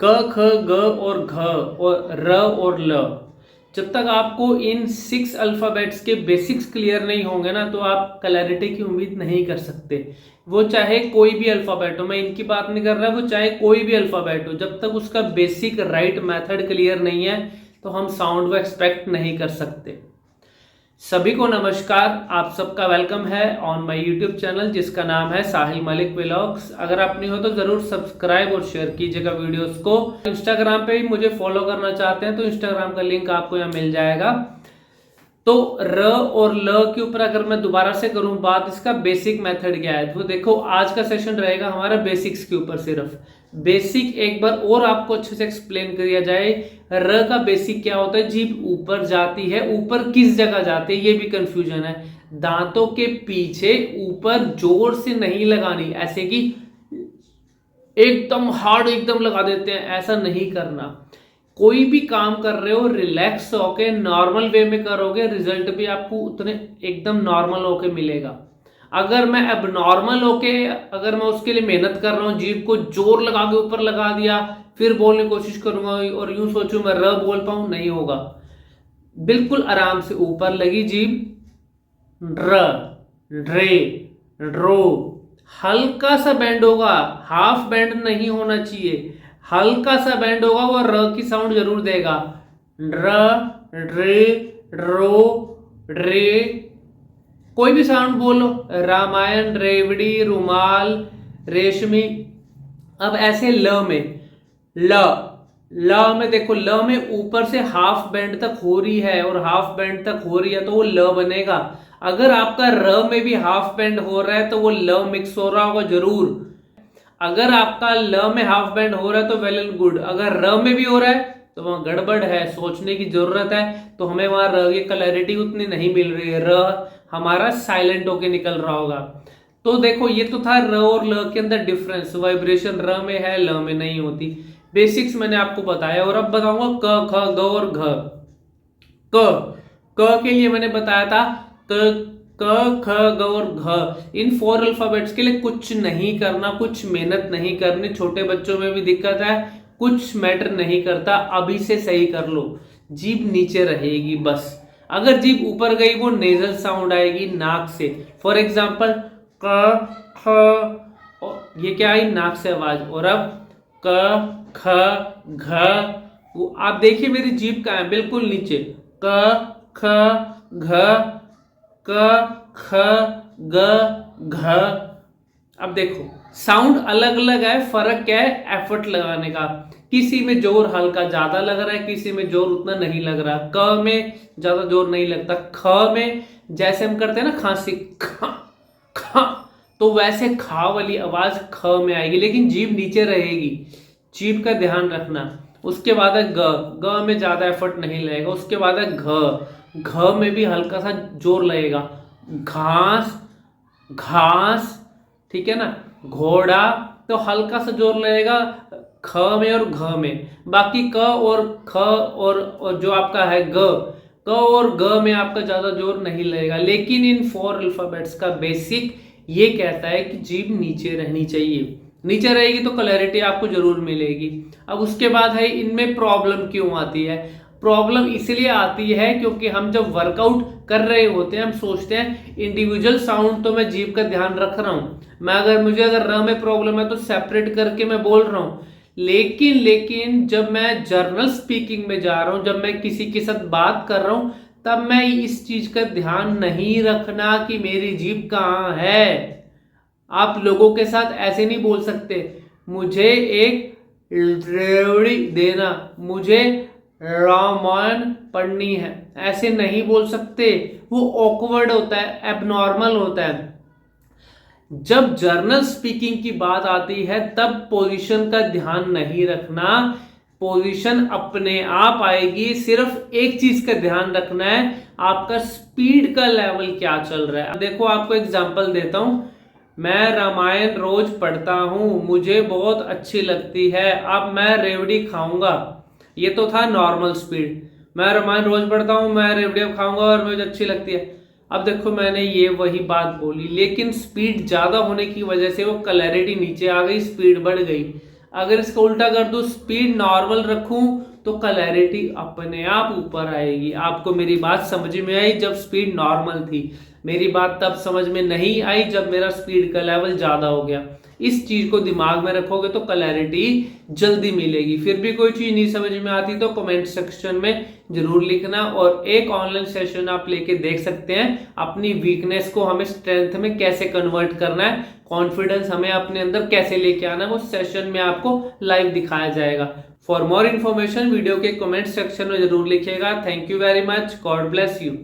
क ख ग और घ और र और ल, जब तक आपको इन 6 अल्फ़ाबेट्स के बेसिक्स क्लियर नहीं होंगे ना, तो आप क्लैरिटी की उम्मीद नहीं कर सकते। वो चाहे कोई भी अल्फ़ाबेट हो, मैं इनकी बात नहीं कर रहा, वो चाहे कोई भी अल्फ़ाबेट हो, जब तक उसका बेसिक राइट मेथड क्लियर नहीं है तो हम साउंड को एक्सपेक्ट नहीं कर सकते। सभी को नमस्कार, आप सबका वेलकम है ऑन माय यूट्यूब चैनल जिसका नाम है साहिल मलिक व्लॉग्स। अगर आप नहीं हो तो जरूर सब्सक्राइब और शेयर कीजिएगा वीडियोस को। इंस्टाग्राम पे भी मुझे फॉलो करना चाहते हैं तो इंस्टाग्राम का लिंक आपको यहाँ मिल जाएगा। तो र और ल के ऊपर अगर मैं दोबारा से करूं बात, इसका बेसिक मेथड क्या है, तो देखो आज का सेशन रहेगा हमारा बेसिक्स के ऊपर। सिर्फ बेसिक एक बार और आपको अच्छे से एक्सप्लेन किया जाए। र का बेसिक क्या होता है, जीभ ऊपर जाती है, ऊपर किस जगह जाती है ये भी कंफ्यूजन है। दांतों के पीछे ऊपर जोर से नहीं लगानी, ऐसे कि एकदम हार्ड एकदम लगा देते हैं, ऐसा नहीं करना। कोई भी काम कर रहे हो रिलैक्स होके नॉर्मल वे में करोगे, रिजल्ट भी आपको उतने एकदम नॉर्मल होके मिलेगा। अगर मैं अब नॉर्मल होके अगर मैं उसके लिए मेहनत कर रहा हूँ, जीभ को जोर लगा के ऊपर लगा दिया, फिर बोलने की कोशिश करूंगा और यूं सोचूं मैं र बोल पाऊं, नहीं होगा। बिल्कुल आराम से ऊपर लगी जीभ, र, ड्रे, ड्रो, हल्का सा बेंड होगा, हाफ बेंड नहीं होना चाहिए, हल्का सा बेंड होगा, वो र की साउंड जरूर देगा। ड्र, ड्रे, ड्रो, ड्रे, कोई भी साउंड बोलो, रामायण, रेवड़ी, रुमाल, रेशमी। अब ऐसे ल में, ल ल में देखो, ल में ऊपर से हाफ बेंड तक हो रही है और हाफ बेंड तक हो रही है तो वो ल बनेगा। अगर आपका र में भी हाफ बेंड हो रहा है तो वो ल मिक्स हो रहा होगा जरूर। अगर आपका ल में हाफ बेंड हो रहा है तो वेल एंड गुड, अगर र में भी हो रहा है तो वहां गड़बड़ है, सोचने की जरूरत है। तो हमें वहां र की क्लैरिटी उतनी नहीं मिल रही है, र हमारा साइलेंट होके निकल रहा होगा। तो देखो ये तो था र और ल के अंदर डिफरेंस, वाइब्रेशन र में है ल में नहीं होती। बेसिक्स मैंने आपको बताया और अब बताऊंगा क ख ग और घ। क के लिए मैंने बताया था क ख ग और घ, इन 4 अल्फाबेट्स के लिए कुछ नहीं करना, कुछ मेहनत नहीं करनी। छोटे बच्चों में भी दिक्कत है, कुछ मैटर नहीं करता, अभी से सही कर लो। जीभ नीचे रहेगी बस, अगर जीभ ऊपर गई वो नेजल साउंड आएगी नाक से। फॉर एग्जाम्पल क ख, ये क्या आई नाक से आवाज, और अब क ख घ, वो आप देखिए मेरी जीभ का है बिल्कुल नीचे, क ख घ, क ख ग घ। अब देखो साउंड अलग अलग है, फर्क क्या है, एफर्ट लगाने का। किसी में जोर हल्का ज्यादा लग रहा है, किसी में जोर उतना नहीं लग रहा। क में ज्यादा जोर नहीं लगता, ख में जैसे हम करते हैं ना खांसी, खा खा, तो वैसे खा वाली आवाज ख में आएगी, लेकिन जीभ नीचे रहेगी, जीभ का ध्यान रखना। उसके बाद है ग, ग में ज्यादा एफर्ट नहीं लगेगा। उसके बाद है घ, घ में भी हल्का सा जोर लगेगा, घास घास, ठीक है ना। घोड़ा तो हल्का सा जोर लगेगा ख में और घ में। बाकी क और ख और जो आपका है ग, क और ग में आपका ज्यादा जोर नहीं लगेगा। लेकिन इन 4 अल्फाबेट्स का बेसिक ये कहता है कि जीभ नीचे रहनी चाहिए, नीचे रहेगी तो क्लैरिटी आपको जरूर मिलेगी। अब उसके बाद है इनमें प्रॉब्लम क्यों आती है। प्रॉब्लम इसलिए आती है क्योंकि हम जब वर्कआउट कर रहे होते हैं हम सोचते हैं इंडिविजुअल साउंड तो मैं जीभ का ध्यान रख रहा हूं, मैं अगर र में प्रॉब्लम है तो सेपरेट करके मैं बोल रहा हूं। लेकिन जब मैं जर्नल स्पीकिंग में जा रहा हूं, जब मैं किसी के साथ बात कर रहा हूं, तब मैं इस चीज का ध्यान नहीं रखना कि मेरी जीभ कहाँ है। आप लोगों के साथ ऐसे नहीं बोल सकते, मुझे एक रेवड़ी देना, मुझे रामायण पढ़नी है, ऐसे नहीं बोल सकते। वो ऑकवर्ड होता है, एबनॉर्मल होता है। जब जर्नल स्पीकिंग की बात आती है तब पोजीशन का ध्यान नहीं रखना, पोजीशन अपने आप आएगी। सिर्फ एक चीज का ध्यान रखना है, आपका स्पीड का लेवल क्या चल रहा है। देखो आपको एग्जांपल देता हूं, मैं रामायण रोज पढ़ता हूं, मुझे बहुत अच्छी लगती है, अब मैं रेवड़ी खाऊंगा। ये तो था नॉर्मल स्पीड, मैं रामायण रोज पढ़ता हूं, मैं रेवड़ी खाऊंगा और मुझे अच्छी लगती है। अब देखो मैंने ये वही बात बोली, लेकिन स्पीड ज्यादा होने की वजह से वो क्लैरिटी नीचे आ गई, स्पीड बढ़ गई। अगर इसका उल्टा कर दूं, स्पीड नॉर्मल रखूं, तो क्लैरिटी अपने आप ऊपर आएगी। आपको मेरी बात समझ में आई जब स्पीड नॉर्मल थी, मेरी बात तब समझ में नहीं आई जब मेरा स्पीड का लेवल ज्यादा हो गया। इस चीज को दिमाग में रखोगे तो क्लैरिटी जल्दी मिलेगी। फिर भी कोई चीज नहीं समझ में आती तो कमेंट सेक्शन में जरूर लिखना, और एक ऑनलाइन सेशन आप लेके देख सकते हैं अपनी वीकनेस को हमें स्ट्रेंथ में कैसे कन्वर्ट करना है, कॉन्फिडेंस हमें अपने अंदर कैसे लेके आना है, वो सेशन में आपको लाइव दिखाया जाएगा। फॉर मोर इन्फॉर्मेशन वीडियो के कमेंट सेक्शन में जरूर लिखिएगा। Thank you very much, God bless you.